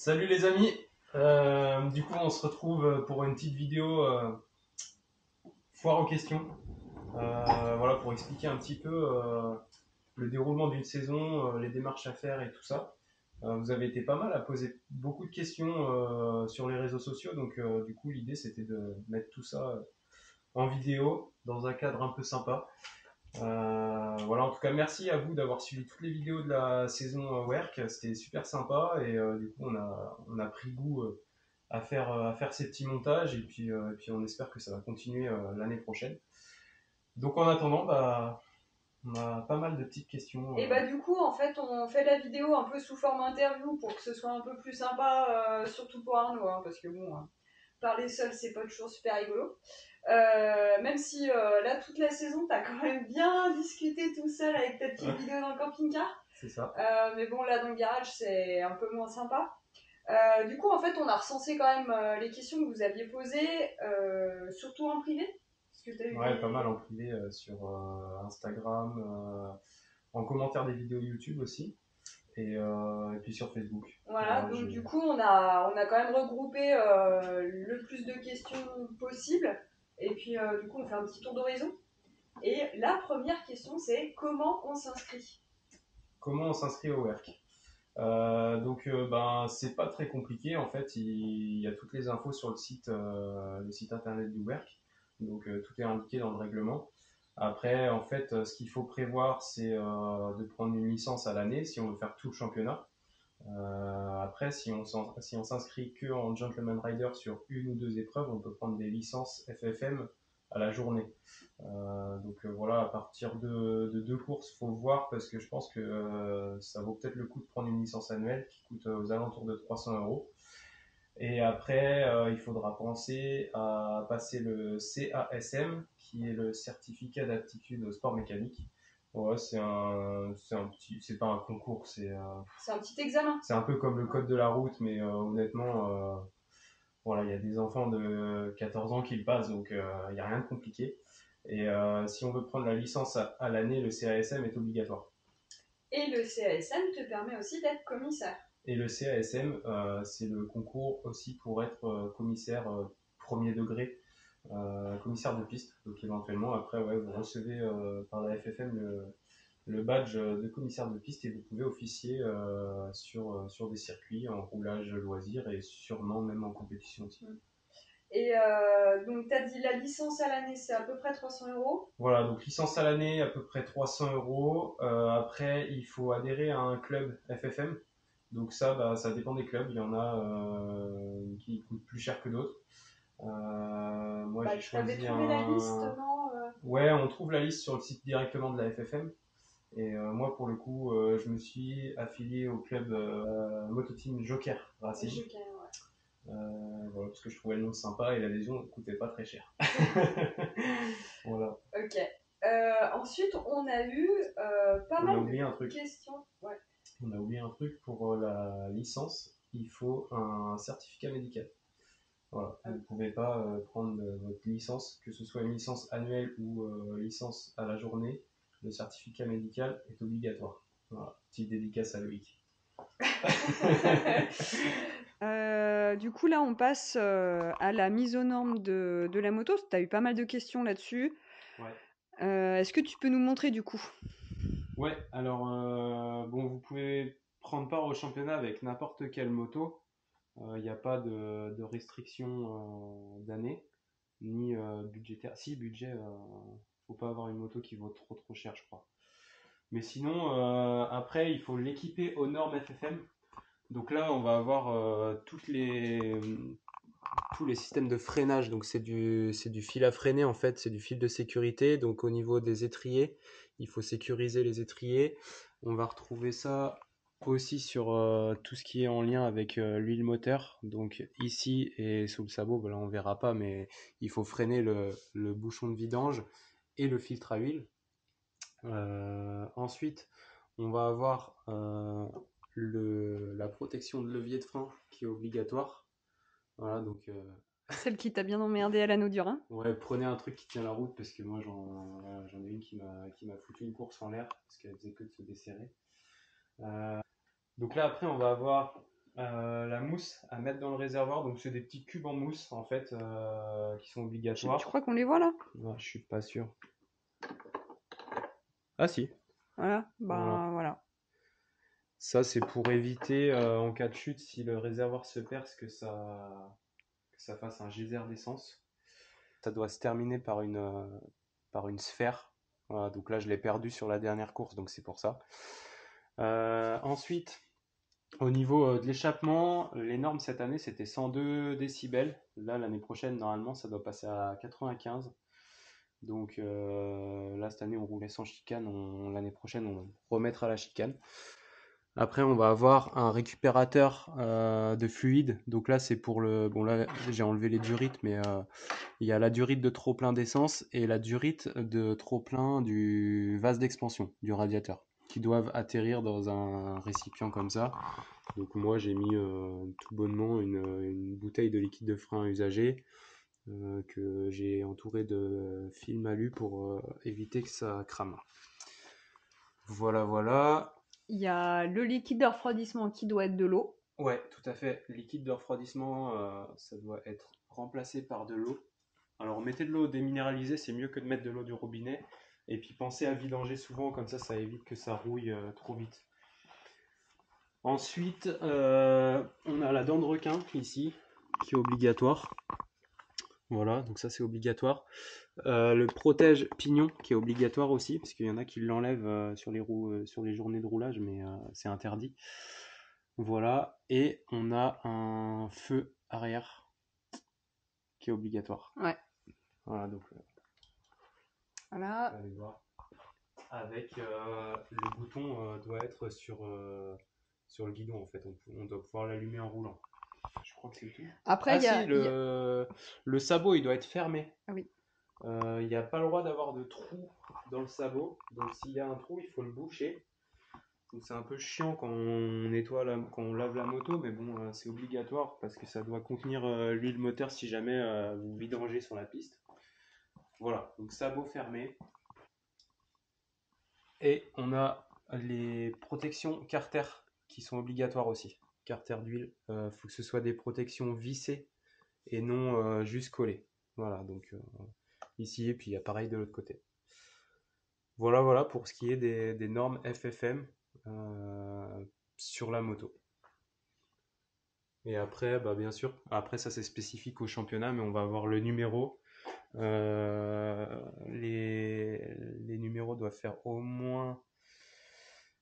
Salut les amis, du coup on se retrouve pour une petite vidéo foire aux questions. Voilà, pour expliquer un petit peu le déroulement d'une saison, les démarches à faire et tout ça. Vous avez été pas mal à poser beaucoup de questions sur les réseaux sociaux, donc du coup l'idée c'était de mettre tout ça en vidéo dans un cadre un peu sympa. Voilà, en tout cas merci à vous d'avoir suivi toutes les vidéos de la saison WERC, c'était super sympa et du coup on a pris goût à faire ces petits montages et puis on espère que ça va continuer l'année prochaine. Donc en attendant, on a pas mal de petites questions. Et bah du coup, en fait, on fait la vidéo un peu sous forme interview pour que ce soit un peu plus sympa, surtout pour Arnaud, hein, parce que bon, parler seul, c'est pas toujours super rigolo. Même si là, toute la saison, t'as quand même bien discuté tout seul avec ta petite vidéo dans le camping-car. C'est ça. Mais bon, là, dans le garage, c'est un peu moins sympa. Du coup, en fait, on a recensé quand même les questions que vous aviez posées, surtout en privé. Parce que t'as eu Ouais, pas mal en privé sur Instagram, en commentaire des vidéos YouTube aussi, et puis sur Facebook. Voilà, donc du coup, on a quand même regroupé le plus de questions possible. Et puis, du coup, on fait un petit tour d'horizon. Et la première question, c'est comment on s'inscrit? Comment on s'inscrit au WERC? C'est pas très compliqué en fait. Il y a toutes les infos sur le site internet du WERC. Donc tout est indiqué dans le règlement. Après, en fait, ce qu'il faut prévoir, c'est de prendre une licence à l'année si on veut faire tout le championnat. Après, si on s'inscrit que en Gentleman Rider sur une ou deux épreuves, on peut prendre des licences FFM à la journée. Voilà, à partir de deux courses, faut voir parce que je pense que ça vaut peut-être le coup de prendre une licence annuelle qui coûte aux alentours de 300 €. Et après, il faudra penser à passer le CASM, qui est le certificat d'aptitude au sport mécanique. Ouais, c'est pas un concours, C'est un petit examen. c'est un peu comme le code de la route, mais honnêtement, voilà, il y a des enfants de 14 ans qui le passent, donc il n'y a rien de compliqué. Et si on veut prendre la licence à l'année, le CASM est obligatoire. Et le CASM te permet aussi d'être commissaire. Et le CASM, c'est le concours aussi pour être commissaire premier degré, commissaire de piste. Donc éventuellement, après, ouais, vous recevez par la FFM le badge de commissaire de piste et vous pouvez officier sur des circuits en roulage loisir et sûrement même en compétition aussi. Et donc, tu as dit la licence à l'année, c'est à peu près 300 €. Voilà, donc licence à l'année, à peu près 300 €. Après, il faut adhérer à un club FFM. Donc ça dépend des clubs. Il y en a qui coûtent plus cher que d'autres. Moi, j'ai Tu avais choisi trouvé la liste, non Ouais, on trouve la liste sur le site directement de la FFM. Et moi, pour le coup, je me suis affilié au club Mototeam Joker Racing. Joker, ouais. Voilà, parce que je trouvais le nom sympa et l'adhésion ne coûtait pas très cher. Voilà. Ok. Ensuite, on a eu pas On a mal oublié un de truc. questions. Ouais. On a oublié un truc pour la licence. Il faut un certificat médical. Voilà. Vous ne pouvez pas prendre votre licence, que ce soit une licence annuelle ou licence à la journée. Le certificat médical est obligatoire. Voilà. Petite dédicace à Loïc. Du coup, là, on passe à la mise aux normes de la moto. Tu as eu pas mal de questions là-dessus. Ouais. Est-ce que tu peux nous montrer du coup? Ouais, alors bon, vous pouvez prendre part au championnat avec n'importe quelle moto. Il n'y a pas de restriction d'année, ni budgétaire. Si, budget, faut pas avoir une moto qui vaut trop cher, je crois. Mais sinon, après, il faut l'équiper aux normes FFM. Donc là, on va avoir tous les systèmes de freinage. Donc c'est du fil à freiner en fait, c'est du fil de sécurité. Donc au niveau des étriers, il faut sécuriser les étriers. On va retrouver ça aussi sur tout ce qui est en lien avec l'huile moteur. Donc ici et sous le sabot, ben là on verra pas, mais il faut freiner le bouchon de vidange et le filtre à huile. Ensuite, on va avoir la protection de levier de frein qui est obligatoire. Voilà, donc Celle qui t'a bien emmerdé à l'anneau dur, hein? ouais, prenez un truc qui tient la route parce que moi j'en ai une qui m'a foutu une course en l'air parce qu'elle faisait que de se desserrer. Donc là après on va avoir La mousse à mettre dans le réservoir, donc c'est des petits cubes en mousse en fait qui sont Tu obligatoires. crois qu'on les voit là? Ouais, je suis pas sûr. Ah si. Voilà, Voilà. ben voilà. Ça c'est pour éviter en cas de chute si le réservoir se perce que ça fasse un geyser d'essence. Ça doit se terminer par une sphère. Voilà, donc là je l'ai perdu sur la dernière course, donc c'est pour ça. Ensuite, au niveau de l'échappement, les normes cette année c'était 102 décibels. Là l'année prochaine normalement ça doit passer à 95. Donc là cette année on roulait sans chicane, l'année prochaine on remettra la chicane. Après on va avoir un récupérateur de fluide. Donc là c'est pour le... Bon là j'ai enlevé les durites mais il y a la durite de trop-plein d'essence et la durite de trop-plein du vase d'expansion du radiateur qui doivent atterrir dans un récipient comme ça. Donc moi j'ai mis tout bonnement une bouteille de liquide de frein usagé que j'ai entouré de film alu pour éviter que ça crame. Voilà, voilà. Il y a le liquide de refroidissement qui doit être de l'eau. Ouais, tout à fait. Liquide de refroidissement, ça doit être remplacé par de l'eau. Alors mettez de l'eau déminéralisée, c'est mieux que de mettre de l'eau du robinet. Et puis pensez à vidanger souvent, comme ça évite que ça rouille trop vite. Ensuite, on a la dent de requin ici, qui est obligatoire. Voilà, donc ça c'est obligatoire. Le protège pignon qui est obligatoire aussi, parce qu'il y en a qui l'enlèvent sur les roues, sur les journées de roulage, mais c'est interdit. Voilà, et on a un feu arrière qui est obligatoire. Ouais. Voilà, donc Voilà. allez voir. Avec le bouton doit être sur le guidon en fait, on doit pouvoir l'allumer en roulant. Je crois que c'est tout. Après, Ah il y si, a. le sabot il doit être fermé. Ah oui. Il n'y a pas le droit d'avoir de trou dans le sabot, donc s'il y a un trou, il faut le boucher. Donc c'est un peu chiant quand on nettoie, quand on lave la moto, mais bon, c'est obligatoire parce que ça doit contenir l'huile moteur si jamais vous vidangez sur la piste. Voilà, donc sabot fermé. Et on a les protections carter qui sont obligatoires aussi. Carter d'huile, il faut que ce soit des protections vissées et non juste collées. Voilà, donc ici et puis pareil de l'autre côté. Voilà, voilà pour ce qui est des normes FFM sur la moto. Et après, bah, bien sûr, après ça c'est spécifique au championnat, mais on va avoir le numéro. Les numéros doivent faire au moins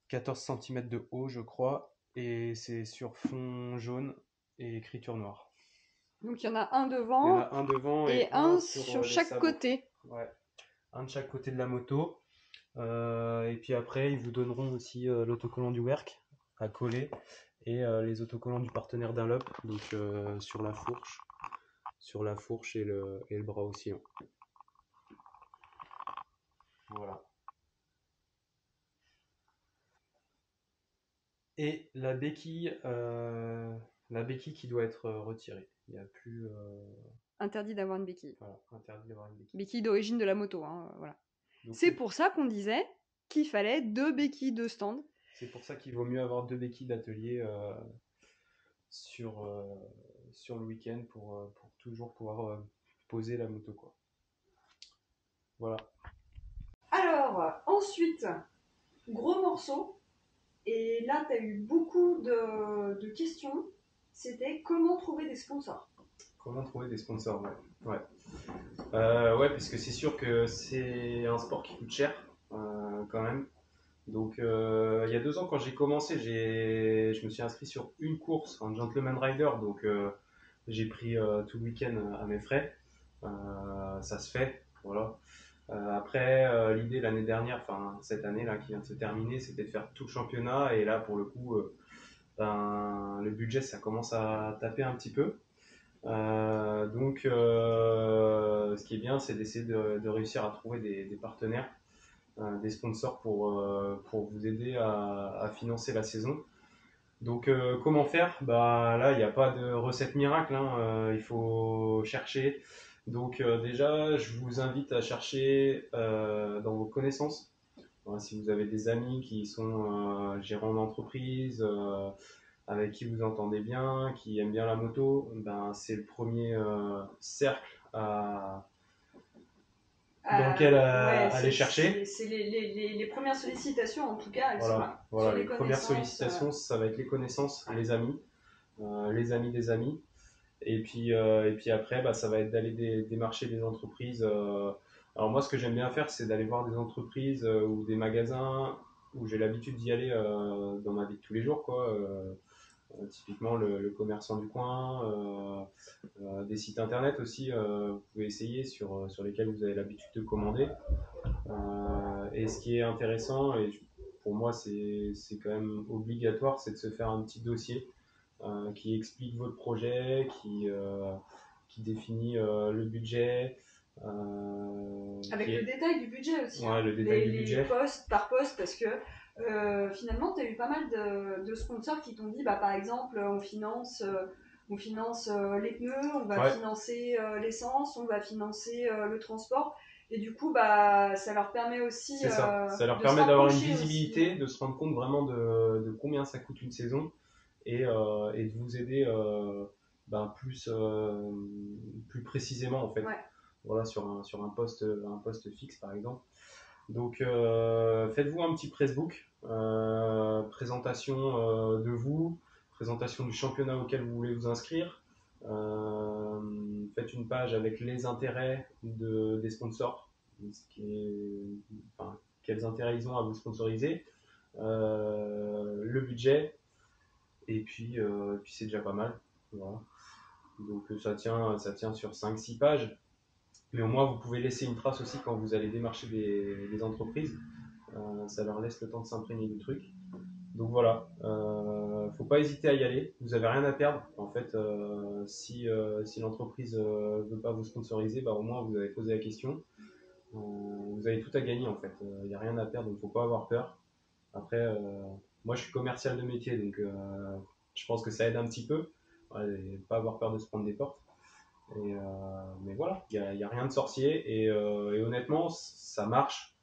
14 cm de haut, je crois, et c'est sur fond jaune et écriture noire. Donc il y en a un Il y en devant a un devant et un un sur sur les chaque sabots. côté. Ouais, un de chaque côté de la moto. Et puis après, ils vous donneront aussi l'autocollant du WERC à coller et les autocollants du partenaire Dunlop, donc sur la fourche et le bras aussi. Hein. Voilà. Et la béquille qui doit être retirée. Il n'y a plus. Interdit d'avoir une béquille. Voilà, interdit d'avoir une béquille. Béquille d'origine de la moto, hein, voilà. Donc, c'est pour ça qu'on disait qu'il fallait 2 béquilles de stand. C'est pour ça qu'il vaut mieux avoir 2 béquilles d'atelier sur le week-end pour toujours pouvoir poser la moto, quoi. Voilà. Alors, ensuite, gros morceau. Et là, tu as eu beaucoup de questions. C'était comment trouver des sponsors. Comment trouver des sponsors, ouais. Ouais, parce que c'est sûr que c'est un sport qui coûte cher, quand même. Donc, il y a 2 ans, quand j'ai commencé, je me suis inscrit sur une course, un Gentleman Rider, donc j'ai pris tout le week-end à mes frais. Ça se fait, voilà. Après, l'idée l'année dernière, enfin cette année là qui vient de se terminer, c'était de faire tout le championnat. Et là, pour le coup, le budget, ça commence à taper un petit peu. Donc, ce qui est bien, c'est d'essayer de réussir à trouver des partenaires, des sponsors pour vous aider à financer la saison. Donc, comment faire? Bah, là, il n'y a pas de recette miracle, hein. Il faut chercher. Donc, déjà, je vous invite à chercher dans vos connaissances. Si vous avez des amis qui sont gérants d'entreprise, avec qui vous entendez bien, qui aime bien la moto, ben, c'est le premier cercle dans lequel Ouais, aller chercher. c'est les premières sollicitations, en tout cas, elles sont Voilà, là. Sur voilà, les les premières connaissances. sollicitations, ça va être les connaissances, les amis des amis. Et puis après, bah, ça va être d'aller démarcher des entreprises. Alors moi, ce que j'aime bien faire, c'est d'aller voir des entreprises ou des magasins où j'ai l'habitude d'y aller dans ma vie de tous les jours, quoi. Typiquement le commerçant du coin, des sites internet aussi, vous pouvez essayer sur lesquels vous avez l'habitude de commander. Et ce qui est intéressant, pour moi c'est quand même obligatoire, c'est de se faire un petit dossier qui explique votre projet, qui définit le budget. Avec le détail du budget aussi, ouais, hein. le détail du Les budget. postes par poste, parce que finalement, tu as eu pas mal de sponsors qui t'ont dit, bah, par exemple, on finance les pneus, on va Ouais, financer l'essence, on va financer le transport. Et du coup, bah, ça leur permet aussi c'est ça. Ça leur de se permet d'avoir une rapprocher aussi. visibilité, de se rendre compte vraiment de combien ça coûte une saison et de vous aider ben, plus précisément en fait. Ouais. Voilà, sur un poste fixe par exemple. Donc faites-vous un petit pressbook, présentation de vous, présentation du championnat auquel vous voulez vous inscrire. Faites une page avec les intérêts des sponsors, enfin, quels intérêts ils ont à vous sponsoriser, le budget, et puis c'est déjà pas mal. Voilà. Donc ça tient sur 5-6 pages, mais au moins vous pouvez laisser une trace aussi quand vous allez démarcher des entreprises. Ça leur laisse le temps de s'imprégner du truc. Donc voilà, faut pas hésiter à y aller. Vous avez rien à perdre. En fait, si l'entreprise veut pas vous sponsoriser, bah, au moins vous avez posé la question. Vous avez tout à gagner en fait. Il n'y a rien à perdre, donc faut pas avoir peur. Après, moi je suis commercial de métier, donc je pense que ça aide un petit peu. Ouais, pas avoir peur de se prendre des portes. Mais voilà, il y a rien de sorcier et honnêtement, ça marche.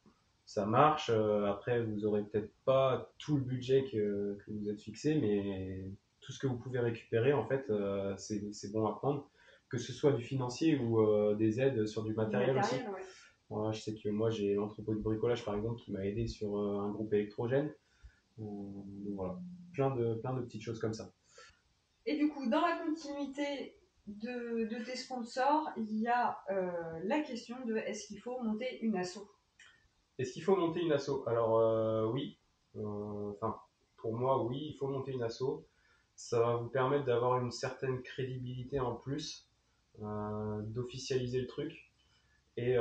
Ça marche. Après, vous aurez peut-être pas tout le budget que vous êtes fixé, mais tout ce que vous pouvez récupérer, en fait, c'est bon à prendre. Que ce soit du financier ou des aides sur du Du matériel aussi. matériel, ouais. Voilà, je sais que moi, j'ai l'entrepôt de bricolage, par exemple, qui m'a aidé sur un groupe électrogène. Donc voilà, plein de petites choses comme ça. Et du coup, dans la continuité de tes sponsors, il y a la question de est-ce qu'il faut monter une asso? Est-ce qu'il faut monter une asso? Alors oui, enfin pour moi oui, il faut monter une asso. Ça va vous permettre d'avoir une certaine crédibilité en plus, d'officialiser le truc et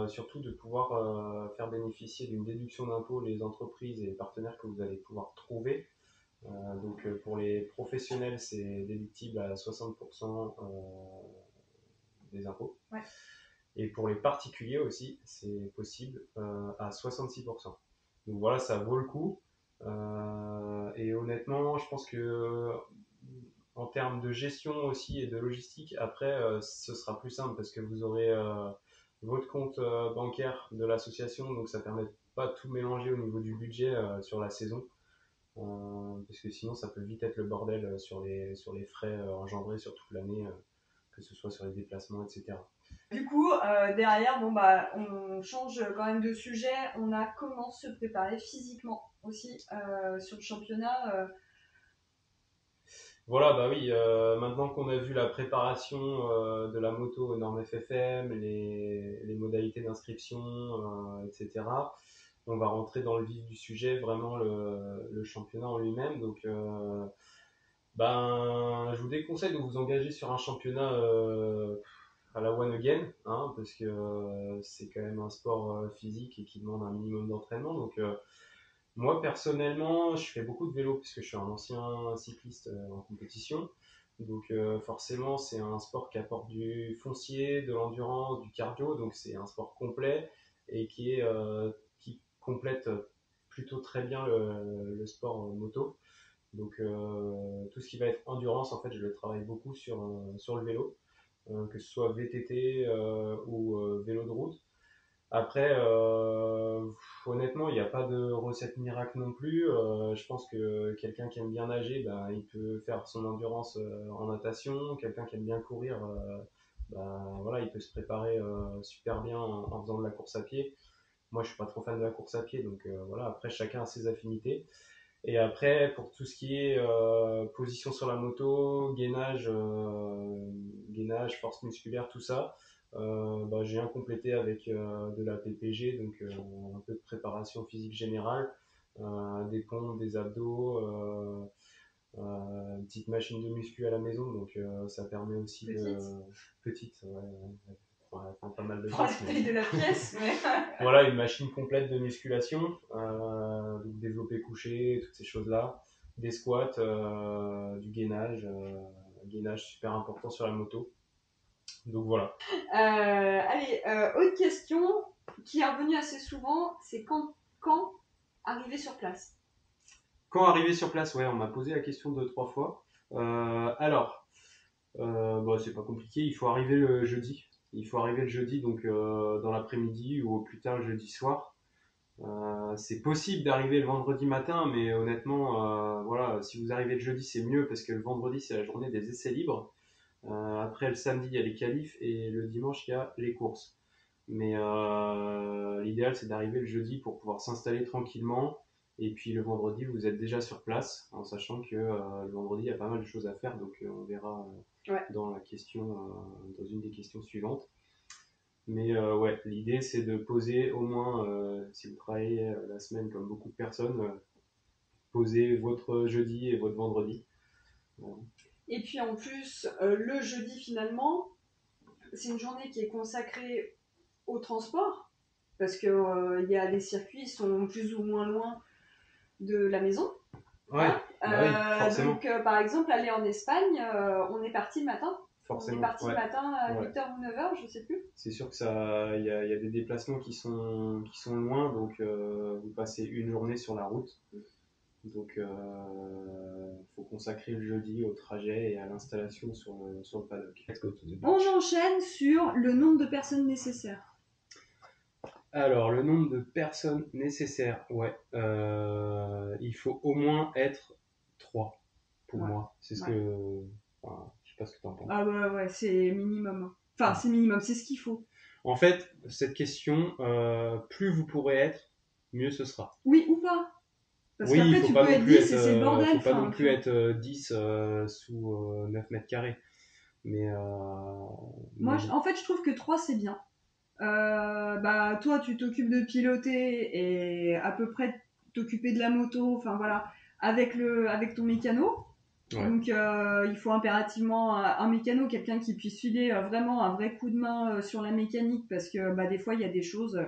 surtout de pouvoir faire bénéficier d'une déduction d'impôt les entreprises et les partenaires que vous allez pouvoir trouver. Donc pour les professionnels, c'est déductible à 60% des impôts. Ouais. Et pour les particuliers aussi, c'est possible à 66%. Donc voilà, ça vaut le coup. Et honnêtement, je pense que en termes de gestion aussi et de logistique, après, ce sera plus simple parce que vous aurez votre compte bancaire de l'association, donc ça permet de pas tout mélanger au niveau du budget sur la saison. Parce que sinon, ça peut vite être le bordel sur les frais engendrés sur toute l'année, que ce soit sur les déplacements, etc. Du coup, derrière, bon, bah, on change quand même de sujet. On a comment se préparer physiquement aussi sur le championnat. Voilà, bah oui, maintenant qu'on a vu la préparation de la moto aux normes FFM, les modalités d'inscription, etc., on va rentrer dans le vif du sujet, vraiment le championnat en lui-même. Donc, ben, je vous déconseille de vous engager sur un championnat à la one again, hein, parce que c'est quand même un sport physique et qui demande un minimum d'entraînement. Donc, moi, personnellement, je fais beaucoup de vélo puisque je suis un ancien cycliste en compétition. Donc, forcément, c'est un sport qui apporte du foncier, de l'endurance, du cardio. Donc, c'est un sport complet et qui complète plutôt très bien le sport moto. Donc, tout ce qui va être endurance, en fait, je le travaille beaucoup sur le vélo, que ce soit VTT ou vélo de route. Après, honnêtement, il n'y a pas de recette miracle non plus. Je pense que quelqu'un qui aime bien nager, ben, il peut faire son endurance en natation. Quelqu'un qui aime bien courir, ben, voilà, il peut se préparer super bien en faisant de la course à pied. Moi, je suis pas trop fan de la course à pied, donc voilà. Après, chacun a ses affinités. Et après, pour tout ce qui est position sur la moto, gainage, force musculaire, tout ça, bah, j'ai un complété avec de la PPG, donc un peu de préparation physique générale, des pompes, des abdos, une petite machine de muscu à la maison, donc ça permet aussi de... Petite, ouais, elle prend pas mal de Pour la place. taille de la pièce, mais... Voilà, une machine complète de musculation, donc développé couché, toutes ces choses-là, des squats, du gainage super important sur la moto. Donc voilà. Allez, autre question qui est revenue assez souvent, c'est quand arriver sur place? Quand arriver sur place, ouais, on m'a posé la question 2-3 fois. Alors, bon, c'est pas compliqué, il faut arriver le jeudi. Il faut arriver le jeudi, donc dans l'après-midi ou au plus tard le jeudi soir. C'est possible d'arriver le vendredi matin, mais honnêtement, voilà, si vous arrivez le jeudi, c'est mieux parce que le vendredi, c'est la journée des essais libres. Après, le samedi, il y a les qualifs et le dimanche, il y a les courses. Mais l'idéal, c'est d'arriver le jeudi pour pouvoir s'installer tranquillement. Et puis le vendredi, vous êtes déjà sur place, en sachant que le vendredi, il y a pas mal de choses à faire. Donc on verra dans la question, dans une des questions suivantes. Mais ouais, l'idée c'est de poser au moins, si vous travaillez la semaine comme beaucoup de personnes, poser votre jeudi et votre vendredi. Et puis en plus, le jeudi finalement, c'est une journée qui est consacrée au transport, parce que y a les circuits, ils sont plus ou moins loin de la maison. Ouais, bah oui, forcément. Donc par exemple, aller en Espagne, on est parti le matin. Forcément, On est parti ouais. le matin à Ouais. 8h ou 9h, je sais plus. C'est sûr que ça, il y a des déplacements qui sont loin, donc vous passez une journée sur la route. Donc faut consacrer le jeudi au trajet et à l'installation sur le paddock. Let's go to the On beach. enchaîne sur le nombre de personnes nécessaires. Alors, le nombre de personnes nécessaires, ouais. Il faut au moins être 3 pour moi. C'est ce que. Enfin, je sais pas ce que tu en penses. Ah ouais, c'est minimum. Enfin, c'est minimum, c'est ce qu'il faut. En fait, cette question, plus vous pourrez être, mieux ce sera. Oui ou pas. Parce oui, qu'après, faut tu pas peux non être plus 10 et c'est le bordel. faut pas non plus être 10 sous 9 mètres carrés. Mais. Moi, en fait, je trouve que 3 c'est bien. Bah, toi, tu t'occupes de piloter et à peu près t'occuper de la moto, enfin voilà, avec ton mécano. Ouais. Donc, il faut impérativement un mécano, quelqu'un qui puisse filer vraiment un vrai coup de main sur la mécanique, parce que bah, des fois, il y a des choses.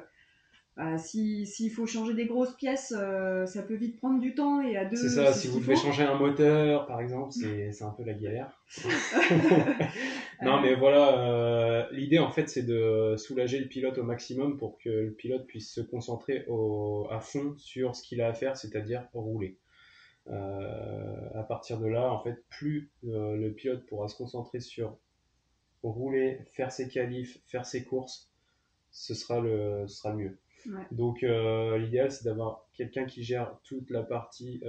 S'il faut changer des grosses pièces, ça peut vite prendre du temps, et à deux, c'est ça, si vous devez changer un moteur, par exemple, c'est un peu la galère. Non, mais voilà, l'idée en fait, c'est de soulager le pilote au maximum pour que le pilote puisse se concentrer à fond sur ce qu'il a à faire, c'est-à-dire rouler. À partir de là, en fait, plus le pilote pourra se concentrer sur rouler, faire ses qualifs, faire ses courses, ce sera le mieux. Ouais. Donc l'idéal c'est d'avoir quelqu'un qui gère toute la partie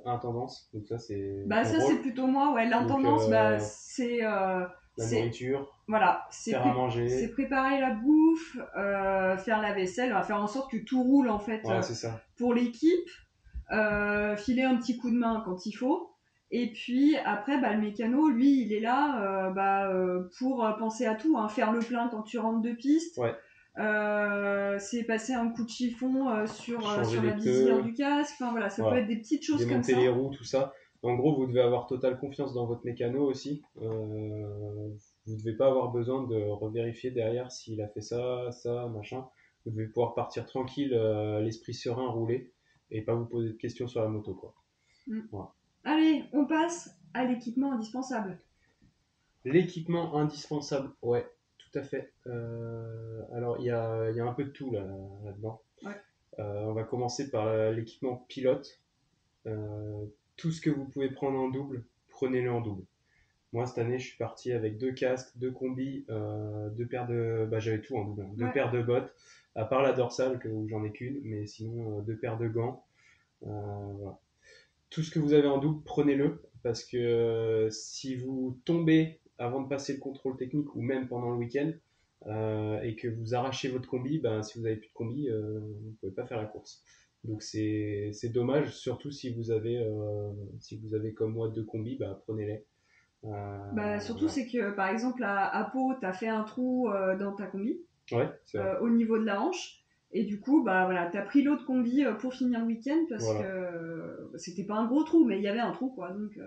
intendance. Donc ça c'est c'est plutôt moi, ouais. L'intendance, c'est la nourriture, voilà, faire à manger. C'est préparer la bouffe, faire la vaisselle, faire en sorte que tout roule en fait c'est ça. pour l'équipe, filer un petit coup de main quand il faut. Et puis après, le mécano, lui, il est là pour penser à tout, hein, faire le plein quand tu rentres de piste. Ouais. C'est passer un coup de chiffon sur la les visière pneus. du casque. Enfin voilà, ça peut être des petites choses comme ça. Démonter les roues, tout ça. En gros, vous devez avoir totale confiance dans votre mécano aussi. Vous devez pas avoir besoin de revérifier derrière s'il a fait ça, machin. Vous devez pouvoir partir tranquille, l'esprit serein, rouler et pas vous poser de questions sur la moto, quoi. Voilà. Allez, on passe à l'équipement indispensable. L'équipement indispensable, ouais, tout à fait. Alors, il y a un peu de tout là-dedans. Ouais. On va commencer par l'équipement pilote. Tout ce que vous pouvez prendre en double, prenez-le en double. Moi, cette année, je suis parti avec 2 casques, 2 combis, 2 paires de. Bah, j'avais tout en double, hein. Deux Ouais. paires de bottes, à part la dorsale, où j'en ai qu'une, mais sinon, 2 paires de gants. Voilà. Tout ce que vous avez en double, prenez-le, parce que si vous tombez avant de passer le contrôle technique ou même pendant le week-end, et que vous arrachez votre combi, ben, si vous n'avez plus de combi, vous ne pouvez pas faire la course. Donc c'est dommage, surtout si vous avez comme moi 2 combis, bah, prenez-les. Bah, surtout, Voilà. c'est que par exemple, à Pau, t'as fait un trou dans ta combi, Ouais, c'est vrai. au niveau de la hanche. Et du coup, bah voilà, t'as pris l'autre combi pour finir le week-end parce que Voilà. c'était pas un gros trou, mais il y avait un trou quoi. Donc,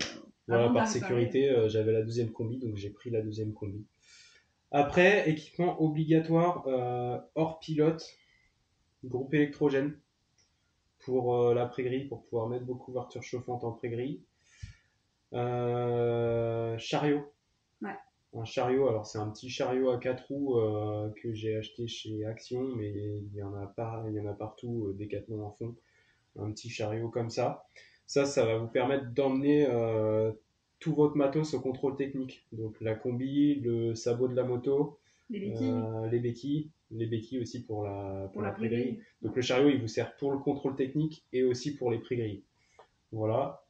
Voilà, avant de la par réparer. sécurité, j'avais la 2e combi, donc j'ai pris la 2e combi. Après, équipement obligatoire, hors pilote, groupe électrogène pour l'après-grille, pour pouvoir mettre vos couvertures chauffantes en pré-grille. Chariot. Ouais. Un chariot, alors c'est un petit chariot à 4 roues que j'ai acheté chez Action, mais il y en a pas, il y en a partout, Decathlon en fond. Un petit chariot comme ça. Ça va vous permettre d'emmener tout votre matos au contrôle technique. Donc la combi, le sabot de la moto, Les béquilles les béquilles aussi pour pour la la pré-grille. pré-grille. Donc le chariot, il vous sert pour le contrôle technique et aussi pour les pré-grilles. Voilà.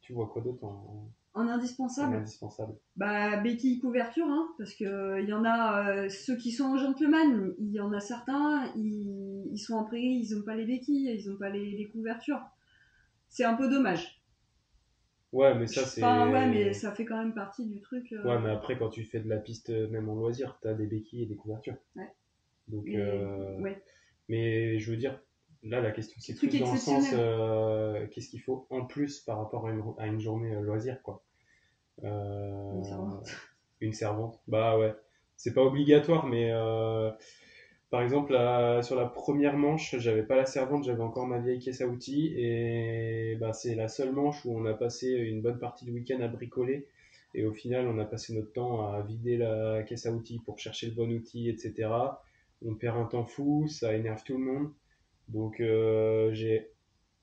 Tu vois quoi d'autre En en indispensable, indispensable? bah béquilles couverture, hein, parce que il y en a ceux qui sont en gentleman, il y en a certains, ils sont en pré-grille, ils ont pas les béquilles, ils ont pas les couvertures. C'est un peu dommage. Ouais, mais ça Enfin, ouais, mais c'est. ça fait quand même partie du truc. Ouais, mais après, quand tu fais de la piste, même en loisir, t'as des béquilles et des couvertures. Ouais. Donc, Mais ouais, mais je veux dire, là, la question, c'est c'est truc plus dans le sens exceptionnel. qu'est-ce qu'il faut en plus par rapport à une journée loisir, quoi. Mais ça va. Euh, une servante. Bah ouais, c'est pas obligatoire, mais par exemple, sur la première manche, j'avais pas la servante, j'avais encore ma vieille caisse à outils, et bah, c'est la seule manche où on a passé une bonne partie du week-end à bricoler. Et au final, on a passé notre temps à vider la caisse à outils pour chercher le bon outil, etc. On perd un temps fou, ça énerve tout le monde. Donc j'ai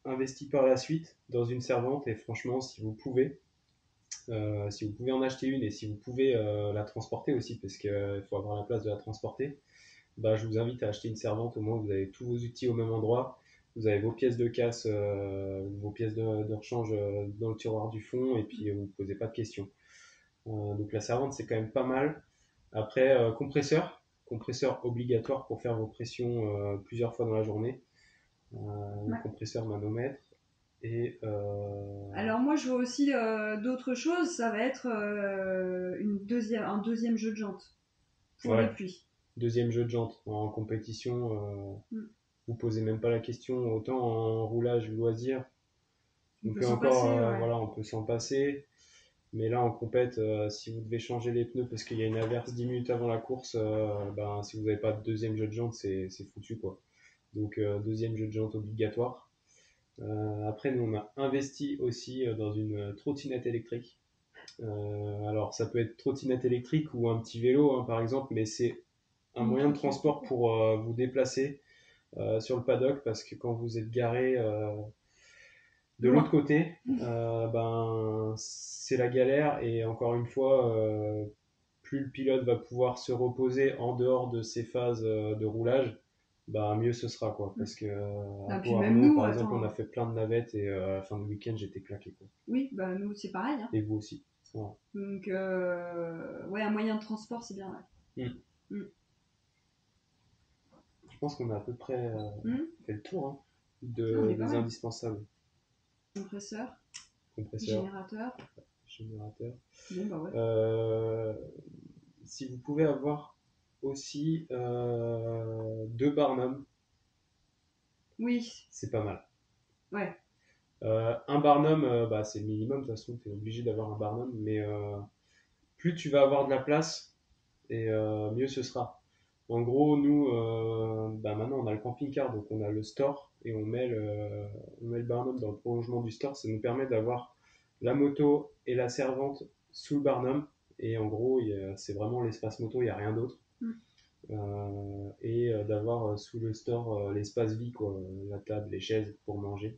investi par la suite dans une servante, et franchement, si vous pouvez en acheter une et si vous pouvez la transporter aussi, parce qu'il faut avoir la place de la transporter, bah, je vous invite à acheter une servante. Au moins vous avez tous vos outils au même endroit, vous avez vos pièces de casse, vos pièces de rechange dans le tiroir du fond, et puis vous ne posez pas de questions. Donc la servante, c'est quand même pas mal. Après, compresseur obligatoire pour faire vos pressions plusieurs fois dans la journée, Ouais. compresseur manomètre, et Alors moi, je vois aussi d'autres choses. Ça va être un deuxième jeu de jantes pour les ouais, pluies. deuxième jeu de jante en compétition. Mm. Vous posez même pas la question. Autant en roulage loisir, On on peut peut s'en encore, passer, ouais. voilà, on peut s'en passer. Mais là, en compète, si vous devez changer les pneus parce qu'il y a une averse 10 minutes avant la course, ben, si vous n'avez pas de deuxième jeu de jante, c'est foutu, quoi. Donc, deuxième jeu de jante obligatoire. Après, nous, on a investi aussi dans une trottinette électrique. Alors, ça peut être trottinette électrique ou un petit vélo, hein, par exemple, mais c'est un Une moyen de trottinette. transport pour vous déplacer sur le paddock, parce que quand vous êtes garé de l'autre Loin. côté, ben, c'est la galère. Et encore une fois, plus le pilote va pouvoir se reposer en dehors de ses phases de roulage, bah, mieux ce sera, quoi. Parce que à Ah, puis Pau même Arnaud, nous, par exemple, on a attends. fait plein de navettes, et à la fin du week-end, j'étais claqué, quoi. Oui, bah nous, c'est pareil. Hein. Et vous aussi. Voilà. Donc, ouais, un moyen de transport, c'est bien. Mm. Ouais. Je pense qu'on a à peu près fait le tour, hein, Ah, on est pas des mal. indispensables. Compresseur, Compresseur, générateur. générateur. Bon, bah ouais. Euh, si vous pouvez avoir aussi 2 Barnum, Oui, c'est pas mal. ouais. Un Barnum, bah, c'est le minimum, de toute façon, tu es obligé d'avoir un Barnum, mais plus tu vas avoir de la place, et mieux ce sera. En gros, nous, bah, maintenant, on a le camping-car, donc on a le store, et on met le Barnum dans le prolongement du store. Ça nous permet d'avoir la moto et la servante sous le Barnum, et en gros, c'est vraiment l'espace moto, il n'y a rien d'autre. Mm. Et d'avoir sous le store l'espace vie, quoi, la table, les chaises pour manger.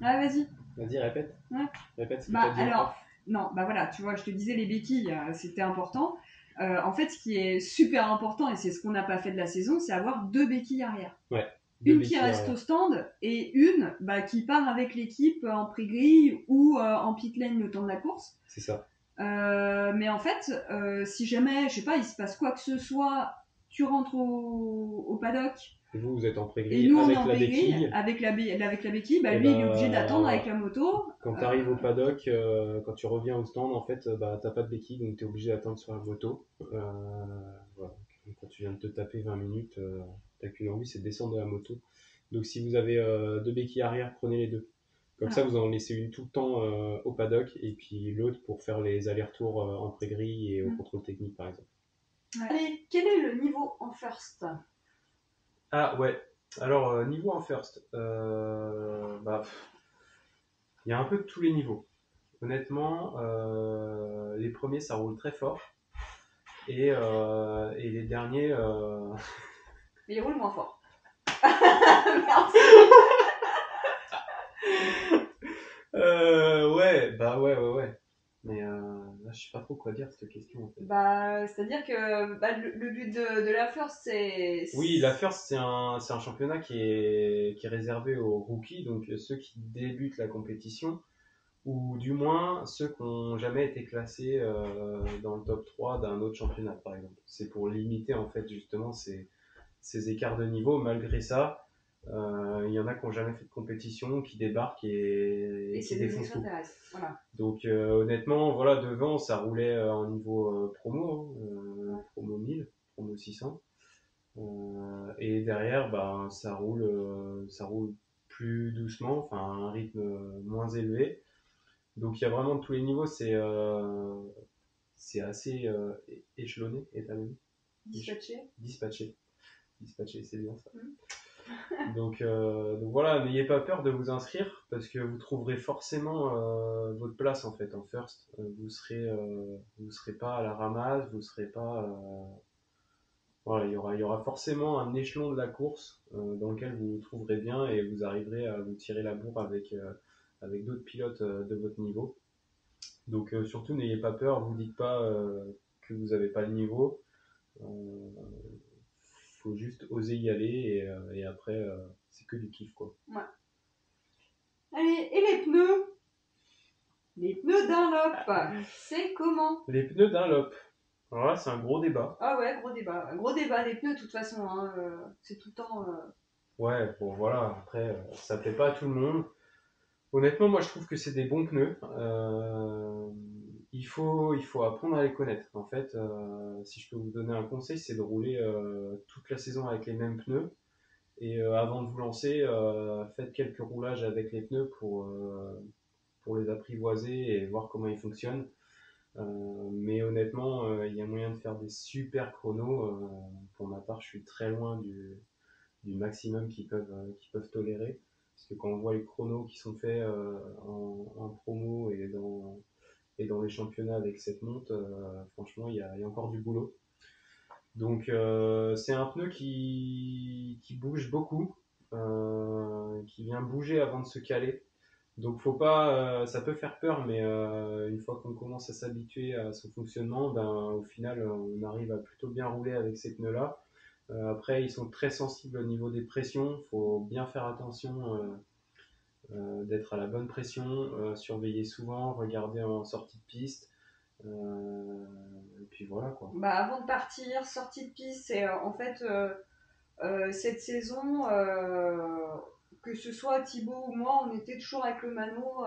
Ah, vas-y. Vas-y, répète. Ouais. Répète ce que Bah, t'as dit. alors, non, bah voilà, tu vois, je te disais les béquilles, c'était important. En fait, ce qui est super important, et c'est ce qu'on n'a pas fait de la saison, c'est avoir 2 béquilles arrière. Ouais. Une qui reste au stand et une qui part avec l'équipe en pré-grille ou en pit lane le temps de la course. C'est ça. Mais en fait, si jamais, je sais pas, il se passe quoi que ce soit, tu rentres au paddock. Et vous êtes en Et pré-grille nous, on avec est en la pré-grille béquille. avec la béquille. Bah, Et lui, il est obligé d'attendre avec la moto. Quand tu arrives au paddock, quand tu reviens au stand, en fait, t'as pas de béquille, donc tu es obligé d'attendre sur la moto. Voilà. Quand tu viens de te taper 20 minutes, t'as qu'une envie, c'est de descendre de la moto. Donc si vous avez 2 béquilles arrière, prenez les 2. Comme ça, vous en laissez une tout le temps au paddock et puis l'autre pour faire les allers-retours en pré-grille et au contrôle technique, par exemple. Ouais. Allez, quel est le niveau en first? Ah ouais, alors niveau en first, bah, il y a un peu de tous les niveaux. Honnêtement, les premiers ça roule très fort et les derniers... Mais il roule moins fort. Merci. ouais. Mais là, je sais pas trop quoi dire cette question en fait. Bah, c'est-à-dire que le but de la first, c'est... Oui, la first, c'est un championnat qui est réservé aux rookies, donc ceux qui débutent la compétition, ou du moins ceux qui n'ont jamais été classés dans le top 3 d'un autre championnat, par exemple. C'est pour limiter en fait justement ces écarts de niveau. Malgré ça, il y en a qui n'ont jamais fait de compétition, qui débarquent et qui défoncent tout. Voilà. Donc honnêtement, voilà, devant, ça roulait en niveau promo, promo 1000, promo 600. Et derrière, ben, ça roule plus doucement, enfin un rythme moins élevé. Donc il y a vraiment de tous les niveaux, c'est assez échelonné, étalonné. Dispatché, c'est bien ça. Donc voilà, n'ayez pas peur de vous inscrire parce que vous trouverez forcément votre place en fait en first. Vous serez pas à la ramasse, vous serez pas. Voilà, il y aura forcément un échelon de la course dans lequel vous vous trouverez bien et vous arriverez à vous tirer la bourre avec d'autres pilotes de votre niveau. Donc surtout n'ayez pas peur, vous dites pas que vous n'avez pas le niveau. Faut juste oser y aller et après c'est que du kiff quoi. Ouais. Allez, et les pneus? Les pneus Dunlop, c'est comment? Les pneus Dunlop. Alors là, c'est un gros débat. Ah ouais, gros débat. Gros débat des pneus, de toute façon. Hein, c'est tout le temps... Ouais, bon voilà, après, ça plaît pas à tout le monde. Honnêtement, moi, je trouve que c'est des bons pneus. Il faut apprendre à les connaître. En fait, si je peux vous donner un conseil, c'est de rouler toute la saison avec les mêmes pneus. Et avant de vous lancer, faites quelques roulages avec les pneus pour les apprivoiser et voir comment ils fonctionnent. Mais honnêtement, il y a moyen de faire des super chronos. Pour ma part, je suis très loin du maximum qu'ils peuvent tolérer. Parce que quand on voit les chronos qui sont faits en promo et dans les championnats avec cette monte, franchement, il y a encore du boulot. Donc, c'est un pneu qui bouge beaucoup, qui vient bouger avant de se caler. Donc faut pas, ça peut faire peur, mais une fois qu'on commence à s'habituer à son fonctionnement, ben, au final, on arrive à plutôt bien rouler avec ces pneus-là. Après, ils sont très sensibles au niveau des pressions. Il faut bien faire attention d'être à la bonne pression, surveiller souvent, regarder en sortie de piste. Et puis voilà quoi. Bah, avant de partir, sortie de piste, c'est en fait cette saison, que ce soit Thibaut ou moi, on était toujours avec le mano